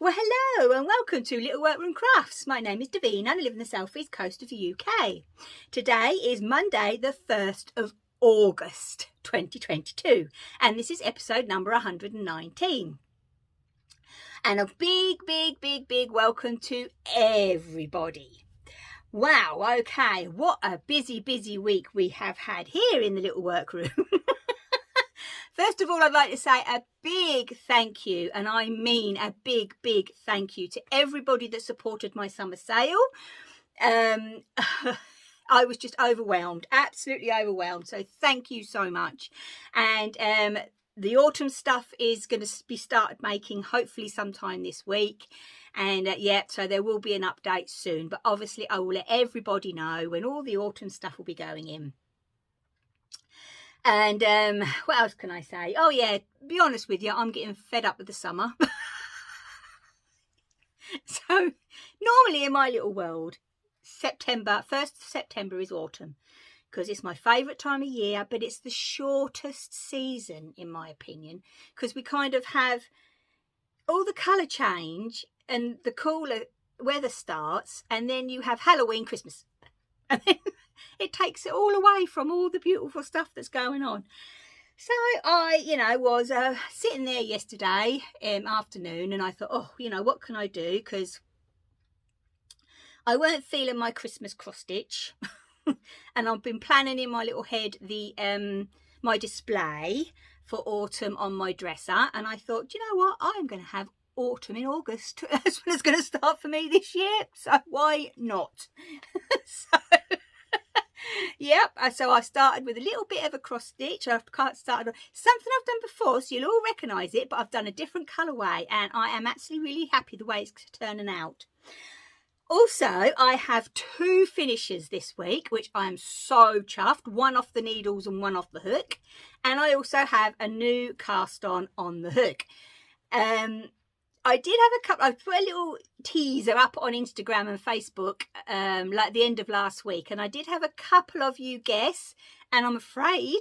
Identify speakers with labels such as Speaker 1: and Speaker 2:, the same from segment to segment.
Speaker 1: Well, hello and welcome to Little Workroom Crafts. My name is Davina and I live in the southeast coast of the UK. Today is Monday the 1st of August 2022 and this is episode number 119. And a big welcome to everybody. Wow, okay, what a busy week we have had here in the Little Workroom. First of all, I'd like to say a big thank you, and I mean a big thank you to everybody that supported my summer sale. I was just overwhelmed, absolutely overwhelmed. So thank you so much. And the autumn stuff is going to be started making hopefully sometime this week. And yeah, so there will be an update soon. But obviously, I will let everybody know when all the autumn stuff will be going in. And what else can I say? Oh yeah, be honest with you, I'm getting fed up with the summer. So normally in my little world, September, 1st of September is autumn because it's my favourite time of year, but it's the shortest season in my opinion because we kind of have all the colour change and the cooler weather starts, and then you have Halloween, Christmas, and then it takes it all away from all the beautiful stuff that's going on. So I, was sitting there yesterday afternoon, and I thought, oh, what can I do? Because I weren't feeling my Christmas cross stitch, and I've been planning in my little head the my display for autumn on my dresser, and I thought, you know what? I'm going to have autumn in August. That's when it's going to start for me this year. So why not? Yep, so I started with a little bit of a cross stitch. I've started something I've done before, so you'll all recognise it, but I've done a different colourway, and I am actually really happy the way it's turning out. Also, I have 2 finishes this week, which I am so chuffed. One off the needles and one off the hook, and I also have a new cast on the hook. I did have a couple. I put a little teaser up on Instagram and Facebook like the end of last week, and I did have a couple of you guess, and I'm afraid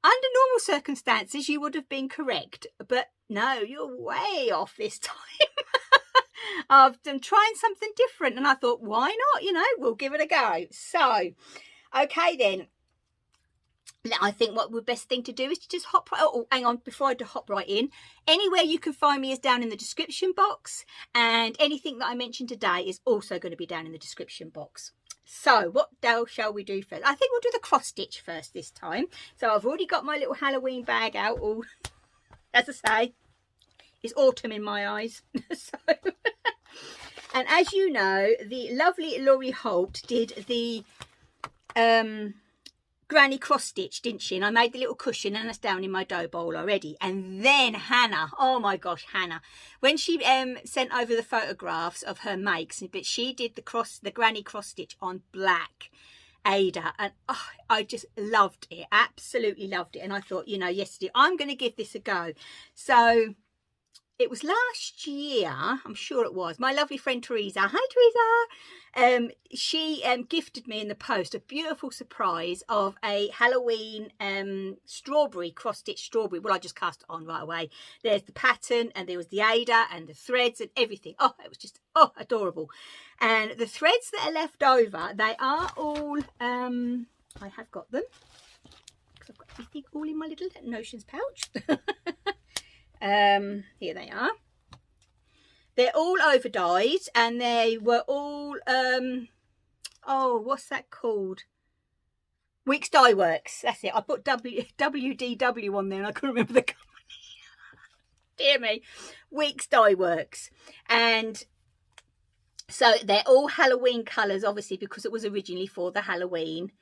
Speaker 1: under normal circumstances you would have been correct, but no, you're way off this time. I'm trying something different, and I thought, why not? We'll give it a go. So okay then, I think what the best thing to do is to just hop right. Oh, hang on, before I hop right in, anywhere you can find me is down in the description box, and anything that I mentioned today is also going to be down in the description box. So what shall we do first? I think we'll do the cross stitch first this time. So I've already got my little Halloween bag out. All, as I say, it's autumn in my eyes. So, and as you know, the lovely Laurie Holt did the granny cross stitch, didn't she? And I made the little cushion, and that's down in my dough bowl already. And then Hannah, oh my gosh, Hannah, when she sent over the photographs of her makes, but she did the granny cross stitch on black Ada, and oh, I just loved it, absolutely loved it. And I thought, yesterday I'm going to give this a go. So it was last year, I'm sure it was, my lovely friend Teresa, hi Teresa, she gifted me in the post a beautiful surprise of a Halloween strawberry, cross-stitch strawberry. Well, I just cast it on right away. There's the pattern, and there was the Ada and the threads and everything. Oh, it was just, adorable. And the threads that are left over, they are all, I have got them, because I've got everything all in my little notions pouch. Here they are. They're all over dyed, and they were all what's that called? Weeks Dye Works. That's it. I put WDW on there and I couldn't remember the company. Dear me. Weeks Dye Works. And so they're all Halloween colours, obviously, because it was originally for the Halloween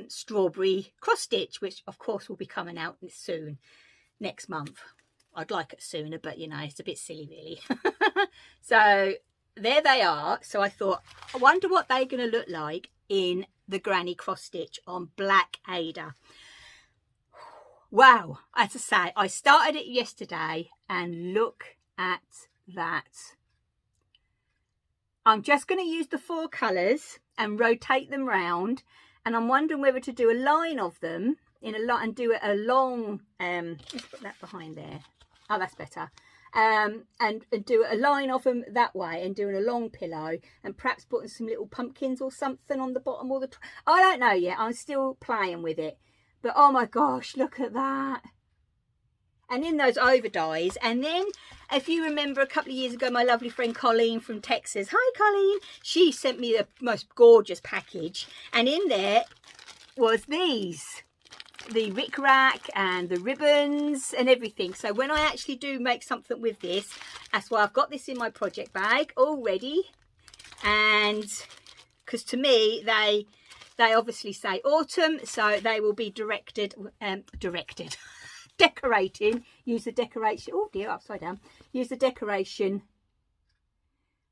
Speaker 1: strawberry cross stitch, which of course will be coming out soon, next month. I'd like it sooner, but it's a bit silly really. So there they are. So I thought, I wonder what they're going to look like in the granny cross stitch on black Ada. Wow, as I say, I started it yesterday, and look at that. I'm just going to use the 4 colours and rotate them round, and I'm wondering whether to do a line of them in a lot and do a long let's put that behind there. Oh, that's better. and do a line of them that way, and doing a long pillow, and perhaps putting some little pumpkins or something on the bottom, or the I don't know yet. I'm still playing with it, but oh my gosh, look at that. And in those over dies, and then if you remember a couple of years ago, my lovely friend Colleen from Texas, hi Colleen, she sent me the most gorgeous package, and in there was these, the Rick Rack and the ribbons and everything. So when I actually do make something with this, that's why I've got this in my project bag already. And because to me they obviously say autumn, so they will be decorating, use the decoration, oh dear, upside down, use the decoration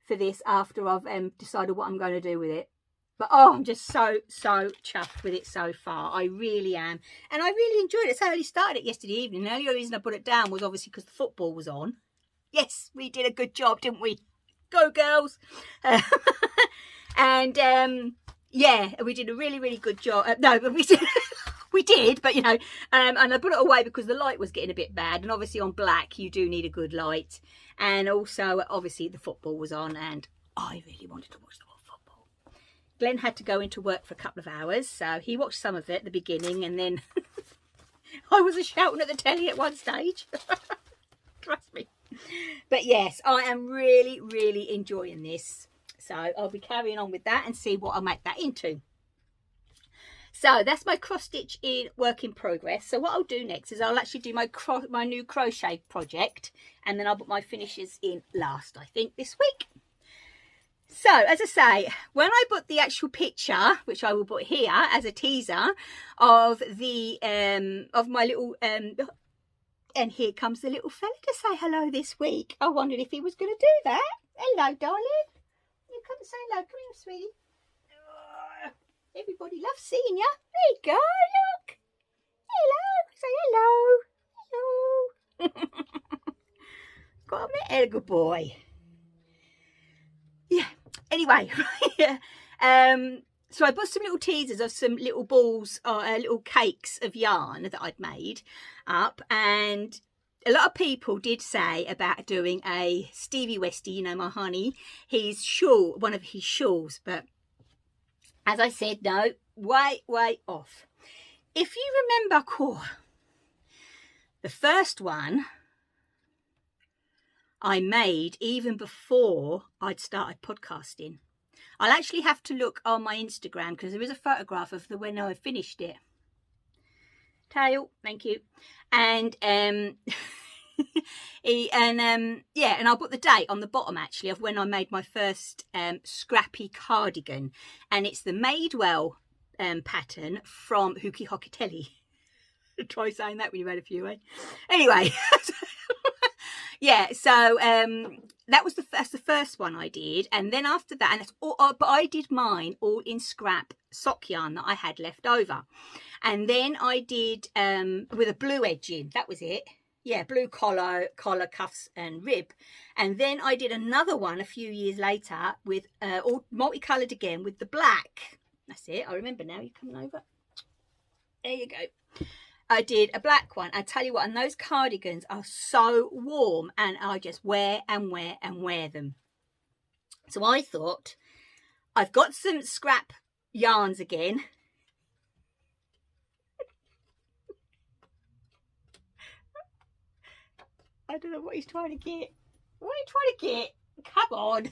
Speaker 1: for this after I've decided what I'm going to do with it. But oh, I'm just so chuffed with it so far. I really am. And I really enjoyed it. So I only started it yesterday evening. The only reason I put it down was obviously because the football was on. Yes, we did a good job, didn't we? Go girls. And yeah, we did a really good job. No, but we did, but you know, and I put it away because the light was getting a bit bad, and obviously on black you do need a good light, and also obviously the football was on, and I really wanted to watch the football. Glenn had to go into work for a couple of hours, so he watched some of it at the beginning, and then I was shouting at the telly at one stage. Trust me. But yes, I am really enjoying this, so I'll be carrying on with that and see what I'll make that into. So that's my cross stitch in work in progress. So what I'll do next is I'll actually do my new crochet project, and then I'll put my finishes in last, I think, this week. So as I say, when I put the actual picture, which I will put here as a teaser of the of my little and here comes the little fella to say hello this week. I wondered if he was going to do that. Hello, darling. You come and say hello. Come here, sweetie. Everybody loves seeing you. There you go, look. Hello. Say hello. Hello. Got a good boy. Yeah. Anyway, so I bought some little teasers of some little balls, or little cakes of yarn that I'd made up, and a lot of people did say about doing a Stevie Westie, you know, my honey, his shawl, one of his shawls, but as I said, no, way off. If you remember, the first one I made even before I'd started podcasting. I'll actually have to look on my Instagram because there is a photograph of when I finished it. Tail, thank you. And yeah, and I'll put the date on the bottom actually of when I made my first scrappy cardigan, and it's the Madewell pattern from Hookie Hockatelli. Try saying that when you've had a few, eh? Anyway, yeah, so that's the first one I did, and then after that, and that's all, but I did mine all in scrap sock yarn that I had left over, and then I did with a blue edging. That was it. Yeah, blue collar, cuffs and rib. And then I did another one a few years later with all multicoloured again with the black. That's it. I remember now. You're coming over. There you go. I did a black one. I tell you what, and those cardigans are so warm, and I just wear them. So I thought, I've got some scrap yarns again. I don't know what he's trying to get. What are you trying to get? Come on.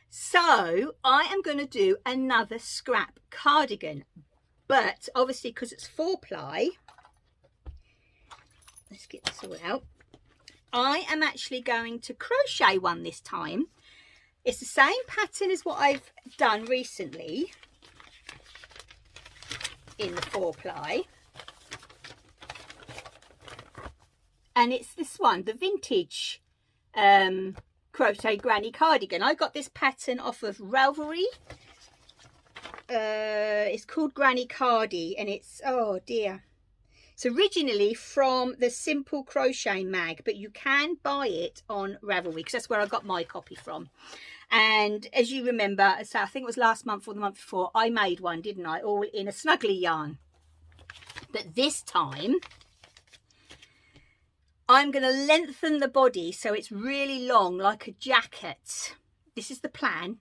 Speaker 1: So I am going to do another scrap cardigan, but obviously because it's 4-ply, let's get this all out. I am actually going to crochet one this time. It's the same pattern as what I've done recently in the 4-ply. And it's this one, the vintage crochet granny cardigan. I got this pattern off of Ravelry. It's called Granny Cardi, and it's, oh dear, it's originally from the Simple Crochet mag, but you can buy it on Ravelry because that's where I got my copy from. And as you remember, so I think it was last month or the month before, I made one, didn't I, all in a snuggly yarn. But this time I'm going to lengthen the body so it's really long, like a jacket. This is the plan.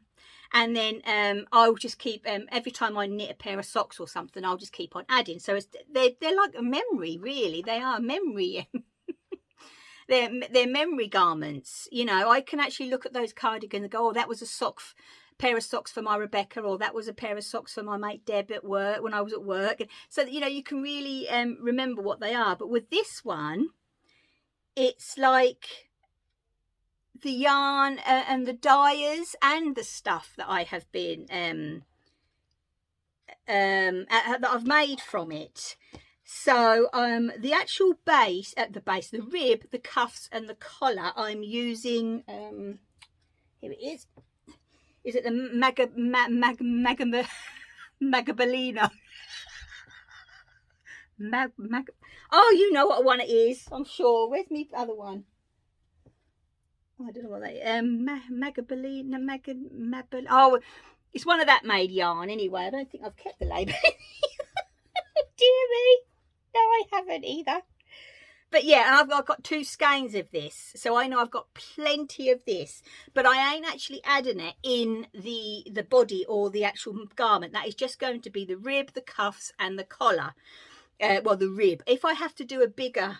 Speaker 1: And then I'll just keep, every time I knit a pair of socks or something, I'll just keep on adding. So they're like a memory, really. They are memory. they're memory garments. You know, I can actually look at those cardigans and go, oh, that was a pair of socks for my Rebecca, or that was a pair of socks for my mate Deb at work when I was at work. So, you know, you can really remember what they are. But with this one, it's like the yarn and the dyers and the stuff that I have been that I've made from it. So the actual base, the rib, the cuffs and the collar, I'm using here it is it the Magabellino? Oh, you know what one it is, I'm sure. Where's my other one? I don't know what they Magabellino. Oh, it's one of that made yarn anyway. I don't think I've kept the label. Dear me, no, I haven't either. But yeah, and I've got 2 skeins of this, so I know I've got plenty of this. But I ain't actually adding it in the body or the actual garment. That is just going to be the rib, the cuffs, and the collar. Well, the rib. If I have to do a bigger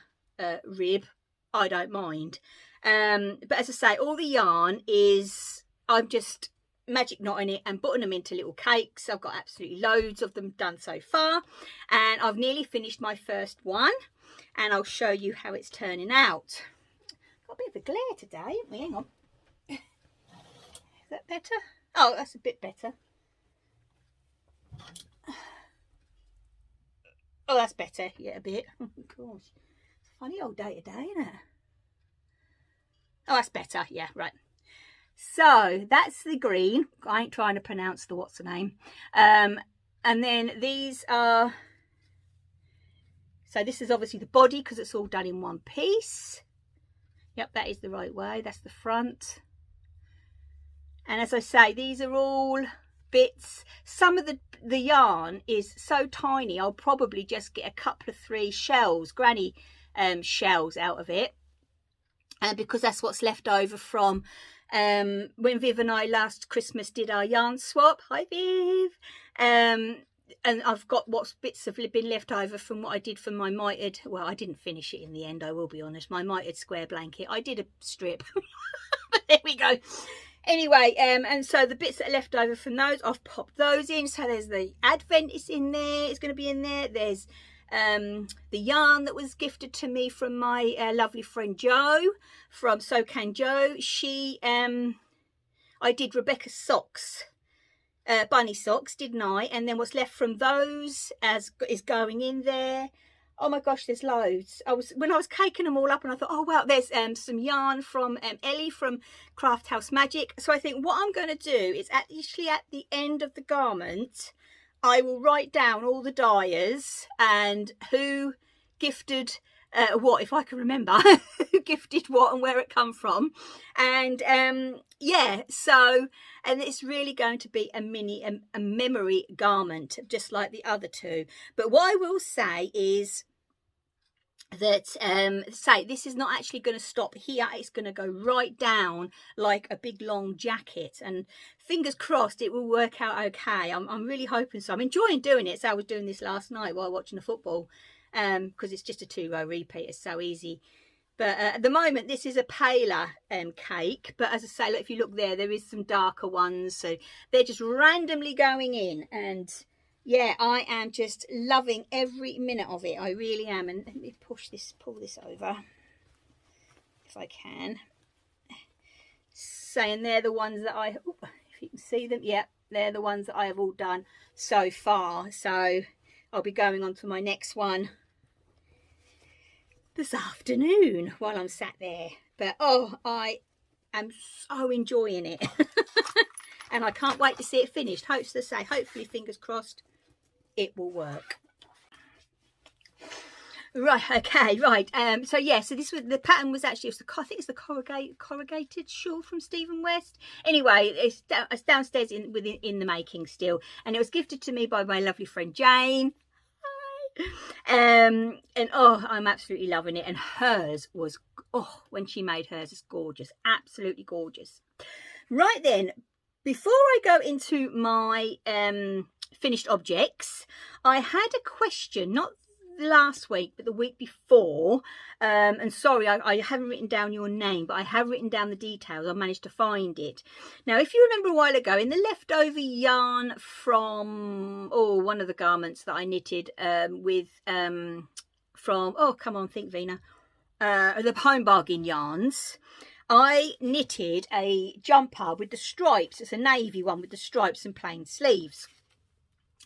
Speaker 1: rib, I don't mind. But as I say, all the yarn is, I'm just magic knotting it and putting them into little cakes. I've got absolutely loads of them done so far, and I've nearly finished my first one, and I'll show you how it's turning out. Got a bit of a glare today, haven't we? Hang on. Is that better? Oh, that's a bit better. Oh, that's better. Yeah, a bit. Oh, gosh. It's a funny old day today, isn't it? Oh, that's better. Yeah, right. So that's the green. I ain't trying to pronounce the what's the name. And then these are, so this is obviously the body because it's all done in one piece. Yep, that is the right way. That's the front. And as I say, these are all bits. Some of the yarn is so tiny, I'll probably just get a couple of 3 shells, granny shells out of it. Because that's what's left over from when Viv and I last Christmas did our yarn swap. Hi, Viv. And I've got what's bits have been left over from what I did for my mitered. Well, I didn't finish it in the end, I will be honest. My mitered square blanket. I did a strip. But there we go. Anyway, and so the bits that are left over from those, I've popped those in. So there's the Advent is in there. It's going to be in there. There's the yarn that was gifted to me from my lovely friend Jo from So Can Jo. She I did Rebecca's socks, bunny socks, didn't I? And then what's left from those is going in there. Oh my gosh, there's loads. When I was caking them all up, and I thought, oh wow, there's some yarn from Ellie from Craft House Magic. So I think what I'm going to do is actually at the end of the garment, I will write down all the dyers and who gifted what, if I can remember, who gifted what and where it come from. And yeah, so, and it's really going to be a memory garment, just like the other 2. But what I will say is that this is not actually going to stop here. It's going to go right down like a big long jacket, and fingers crossed it will work out okay. I'm really hoping so. I'm enjoying doing it. So I was doing this last night while watching the football, because it's just a 2-row repeat. It's so easy. But at the moment this is a paler cake, but as I say, look, if you look there is some darker ones, so they're just randomly going in. And yeah, I am just loving every minute of it. I really am. And let me pull this over if I can. So, and they're the ones that if you can see them, yeah, they're the ones that I have all done so far. So I'll be going on to my next one this afternoon while I'm sat there. But oh, I am so enjoying it. And I can't wait to see it finished. Hopefully, fingers crossed, it will work. Right, okay, right. So yeah, so the pattern was actually, I think it's the corrugated shawl from Stephen West. Anyway, it's downstairs in the making still, and it was gifted to me by my lovely friend Jane. Hi. And oh, I'm absolutely loving it. And hers was, oh, when she made hers, it's gorgeous, absolutely gorgeous. Right then, before I go into my finished objects, I had a question, not last week but the week before, and sorry I haven't written down your name, but I have written down the details. I managed to find it. Now, if you remember a while ago, in the leftover yarn from one of the garments that I knitted from, oh come on, think Vina, the Home Bargain yarns, I knitted a jumper with the stripes. It's a navy one with the stripes and plain sleeves.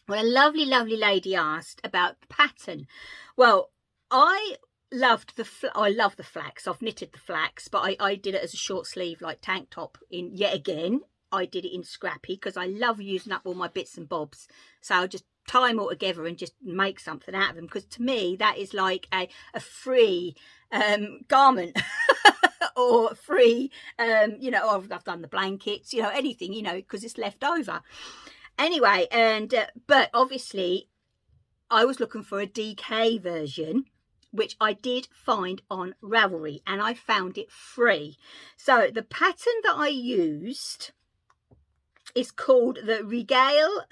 Speaker 1: Well, a lovely lady asked about the pattern. Well, I loved I love the flax. I've knitted the flax, but I did it as a short sleeve, like tank top. Yet again, I did it in scrappy because I love using up all my bits and bobs. So I'll just tie them all together and just make something out of them, because to me that is like a free garment. Or free, you know, I've done the blankets, you know, anything, you know, because it's left over. Anyway, and but obviously I was looking for a DK version, which I did find on Ravelry, and I found it free. So the pattern that I used is called the Reagle,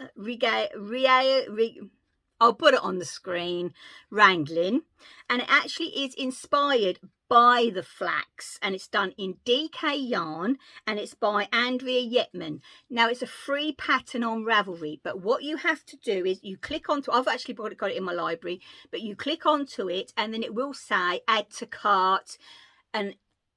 Speaker 1: I'll put it on the screen, Raglan, and it actually is inspired by the flax, and it's done in DK yarn, and it's by Andrea Yetman. Now, it's a free pattern on Ravelry, but what you have to do is you click onto, I've actually got it in my library, but you click onto it and then it will say add to cart. And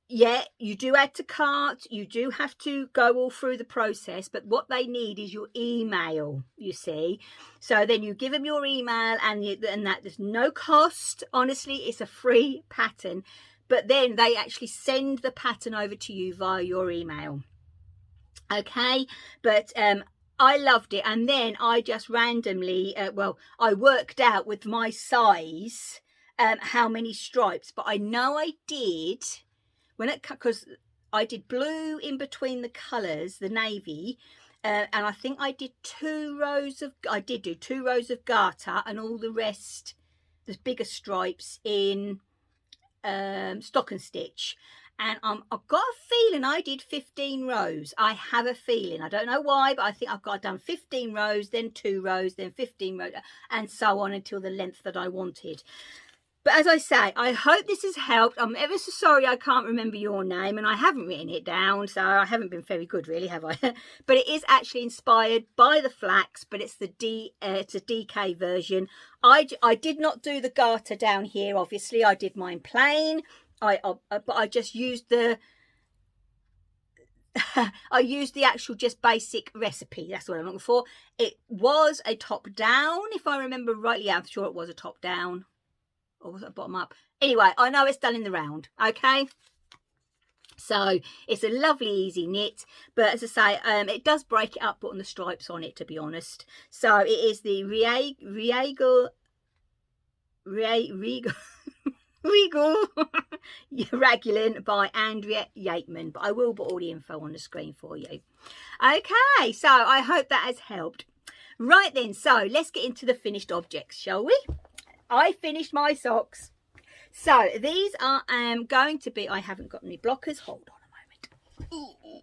Speaker 1: yeah, you do add to cart, you do have to go all through the process, but what they need is your email, you see. So then you give them your email, and that there's no cost. Honestly, it's a free pattern, but then they actually send the pattern over to you via your email. Okay, but I loved it. And then I just randomly, I worked out with my size how many stripes, but I know I did, because I did blue in between the colours, the navy, and I think I did do 2 rows of garter, and all the rest, the bigger stripes, in stock and stitch. And I've got a feeling I did 15 rows. I have a feeling, I don't know why, but I think I've done 15 rows, then 2 rows, then 15 rows, and so on until the length that I wanted. But as I say, I hope this has helped. I'm ever so sorry I can't remember your name, and I haven't written it down, so I haven't been very good, really, have I? But it is actually inspired by the flax, but it's it's a DK version. I did not do the garter down here, obviously. I did mine plain. But I just used the I used the actual just basic recipe. That's what I'm looking for. It was a top down, if I remember rightly. Yeah, I'm sure it was a top down. Or was it bottom up? Anyway, I know it's done in the round. Okay, so it's a lovely easy knit, but as I say, it does break it up putting the stripes on it, to be honest. So it is the Reagle Raglan by Andrea Yetman, but I will put all the info on the screen for you. Okay, so I hope that has helped. Right then, so let's get into the finished objects, shall we? I finished my socks. So these are going to be, I haven't got any blockers. Hold on a moment. Ooh.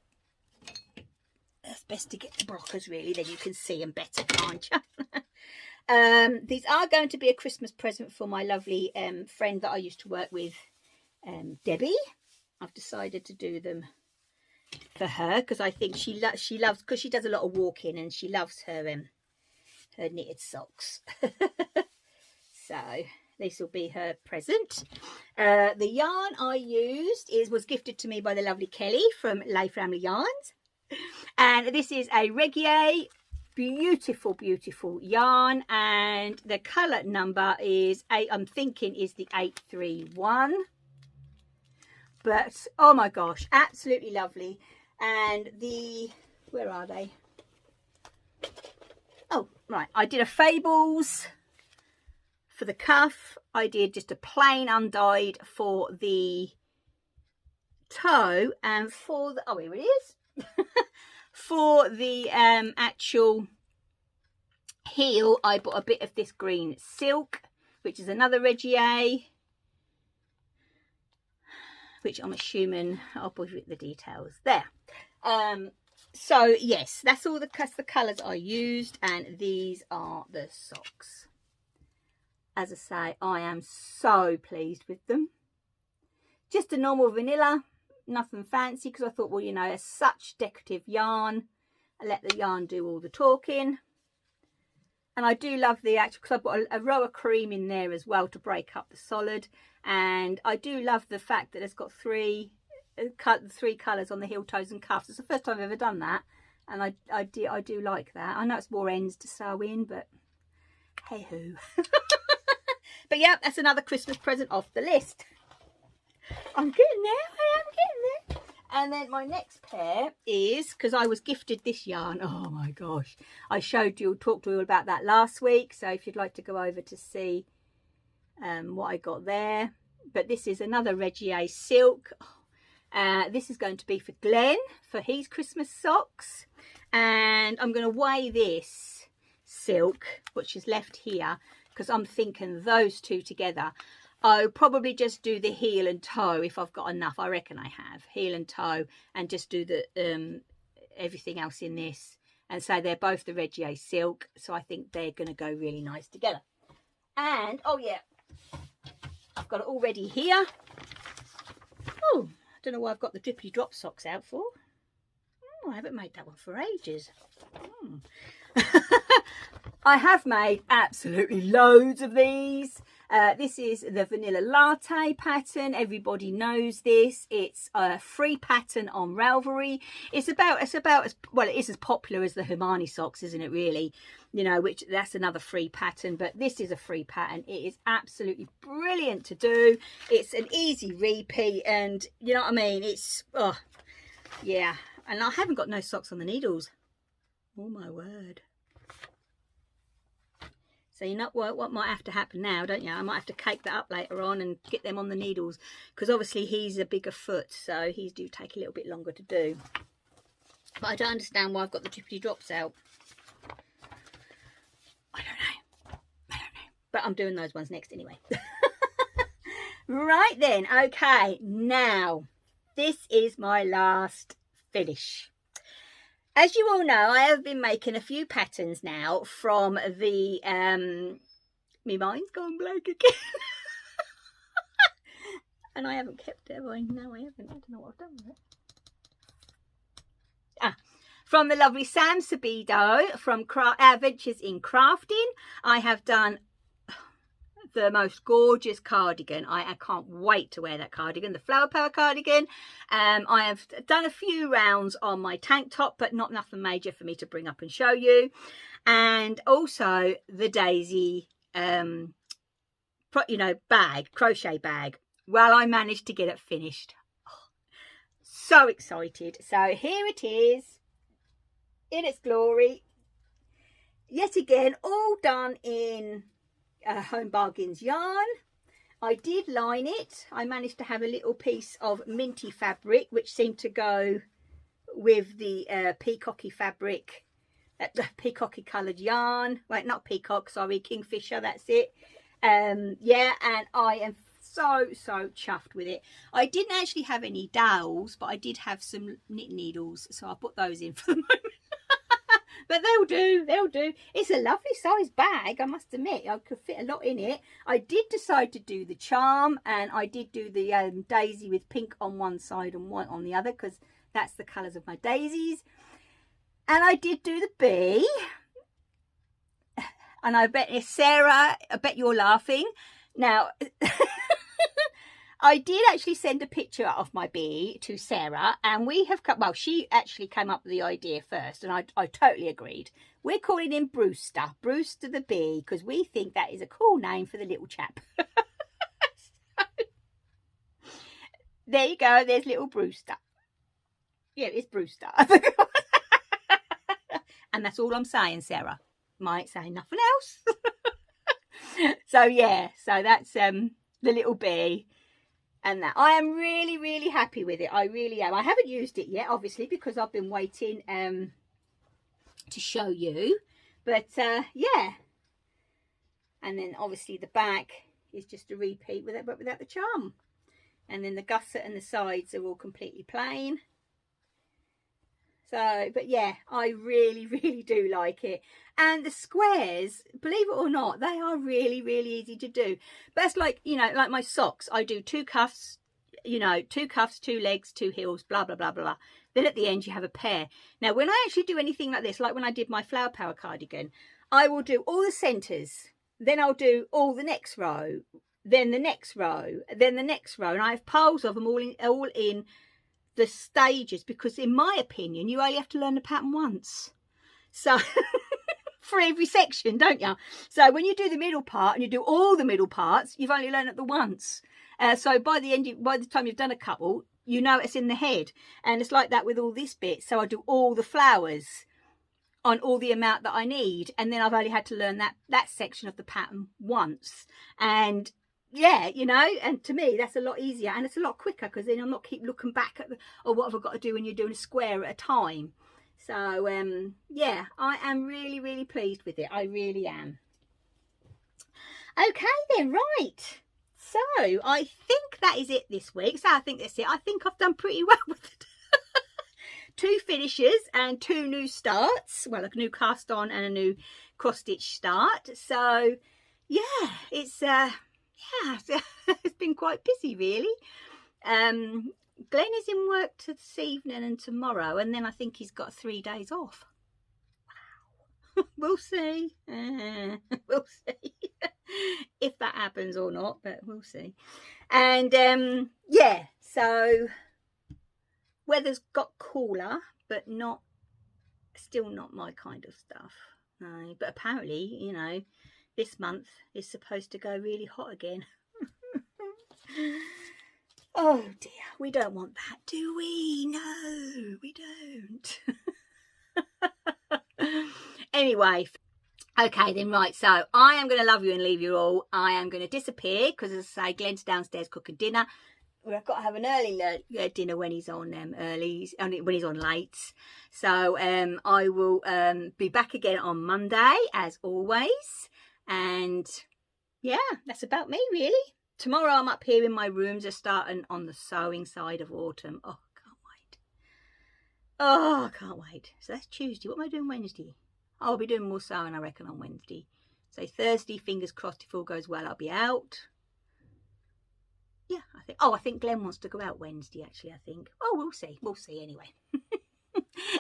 Speaker 1: It's best to get the blockers, really, then you can see them better, can't you? These are going to be a Christmas present for my lovely friend that I used to work with, Debbie. I've decided to do them for her because I think she loves, because she does a lot of walking and she loves her knitted socks. So this will be her present. The yarn I used was gifted to me by the lovely Kelly from Lay Family Yarns, and this is a Reagle, beautiful yarn, and the colour number is I'm thinking is the 831. But oh my gosh, absolutely lovely. And where are they? Oh right, I did a Fables for the cuff. I did just a plain undyed for the toe, and for the, oh here it is, for the actual heel I bought a bit of this green silk, which is another Reagle, which I'm assuming I'll put the details there. So yes, that's all the colours I used, and these are the socks. As I say, I am so pleased with them. Just a normal vanilla, nothing fancy, because I thought, well, you know, it's such decorative yarn. I let the yarn do all the talking. And I do love the actual, because I've got a row of cream in there as well to break up the solid. And I do love the fact that it's got three colours on the heel, toes and cuffs. It's the first time I've ever done that, and I do like that. I know it's more ends to sew in, but hey ho. But yeah, that's another Christmas present off the list. I'm getting there. I am getting there. And then my next pair is, because I was gifted this yarn. Oh my gosh, I talked to you about that last week. So if you'd like to go over to see what I got there. But this is another Reagle silk. This is going to be for Glenn for his Christmas socks, and I'm going to weigh this silk, which is left here, because I'm thinking those two together, I'll probably just do the heel and toe if I've got enough. I reckon I have heel and toe, and just do the everything else in this. And so they're both the Reagle silk, so I think they're going to go really nice together. And oh yeah, I've got it all ready here. Oh, I don't know why I've got the drippity drop socks out for. Oh, I haven't made that one for ages. I have made absolutely loads of these. This is the vanilla latte pattern. Everybody knows this. It's a free pattern on Ravelry. It's about as well, it is as popular as the Hermione socks, isn't it, really? You know, which that's another free pattern, but this is a free pattern. It is absolutely brilliant to do. It's an easy repeat, and you know what I mean, it's oh yeah. And I haven't got no socks on the needles. Oh my word. So you know what might have to happen now, don't you? I might have to cake that up later on and get them on the needles, because obviously he's a bigger foot, so he do take a little bit longer to do. But I don't understand why I've got the drippity drops out. I don't know. But I'm doing those ones next anyway. Right then, okay, now this is my last finish. As you all know, I have been making a few patterns now from the, my mind's gone blank again. And I haven't kept it, have I? No, I haven't. I don't know what I've done with it. From the lovely Sam Sabido from Adventures in Crafting, I have done the most gorgeous cardigan. I can't wait to wear that cardigan, the flower power cardigan. I have done a few rounds on my tank top, but nothing major for me to bring up and show you. And also the daisy you know, crochet bag. Well, I managed to get it finished. Oh, so excited. So here it is in its glory, yet again, all done in Home Bargains yarn. I did line it. I managed to have a little piece of minty fabric, which seemed to go with the peacocky fabric, peacocky coloured yarn. Wait, not peacock, sorry, kingfisher, that's it. Yeah, and I am so chuffed with it. I didn't actually have any dowels, but I did have some knit needles, so I put those in for the moment. But they'll do. It's a lovely size bag, I must admit. I could fit a lot in it. I did decide to do the charm, and I did do the daisy with pink on one side and white on the other, because that's the colours of my daisies. And I did do the bee. And I bet, Sarah, I bet you're laughing. Now, I did actually send a picture of my bee to Sarah, and we have come, well, she actually came up with the idea first, and I totally agreed. We're calling him Brewster the bee, because we think that is a cool name for the little chap. So, there you go, there's little Brewster. Yeah, it's Brewster. And that's all I'm saying, Sarah. Might say nothing else. So yeah, so that's the little bee. And that I am really happy with it. I really am. I haven't used it yet, obviously, because I've been waiting to show you. But yeah. And then obviously the back is just a repeat with it, but without the charm. And then the gusset and the sides are all completely plain. So, but yeah, I really, really do like it. And the squares, believe it or not, they are really, really easy to do. But it's like, you know, like my socks, I do 2 cuffs, you know, 2 cuffs, 2 legs, 2 heels, blah, blah, blah, blah. Then at the end, you have a pair. Now, when I actually do anything like this, like when I did my Flower Power cardigan, I will do all the centres. Then I'll do all the next row, then the next row, then the next row. And I have piles of them all in the stages, because in my opinion, you only have to learn the pattern once. So for every section, don't you? So when you do the middle part and you do all the middle parts, you've only learned it the once. So by the time you've done a couple, you know it's in the head. And it's like that with all this bit. So I do all the flowers on all the amount that I need, and then I've only had to learn that section of the pattern once. And yeah, you know, and to me that's a lot easier, and it's a lot quicker, because then I'm not keep looking back at what have I got to do when you're doing a square at a time. So yeah, I am really, really pleased with it. I really am. Okay then, right, so I think that is it this week. So I think that's it. I think I've done pretty well with it. 2 finishes and 2 new starts. Well, a new cast on and a new cross stitch start. So yeah, it's it's been quite busy really. Glenn is in work this evening and tomorrow, and then I think he's got 3 days off. Wow. We'll see. We'll see if that happens or not, but we'll see. And yeah, so weather's got cooler, but still not my kind of stuff. No, but apparently, you know, this month is supposed to go really hot again. Oh dear, we don't want that, do we? No, we don't. Anyway, okay then, right, so I am going to love you and leave you all. I am going to disappear because, as I say, Glenn's downstairs cooking dinner. We've got to have an early dinner when he's on when he's on late. So I will be back again on Monday as always. And yeah, that's about me really. Tomorrow I'm up here in my room, just starting on the sewing side of autumn. Oh, can't wait. Oh, I can't wait. So that's Tuesday. What am I doing Wednesday? I'll be doing more sewing, I reckon, on Wednesday. So Thursday, fingers crossed, if all goes well, I'll be out. Yeah, I think Glenn wants to go out Wednesday, actually, I think. Oh, we'll see anyway.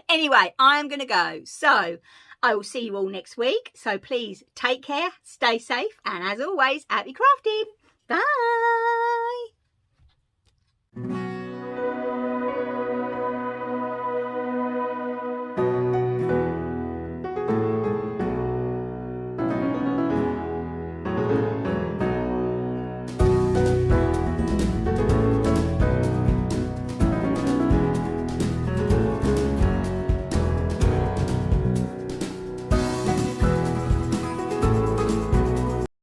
Speaker 1: Anyway, I am going to go. So I will see you all next week. So please take care, stay safe, and as always, happy crafting. Bye.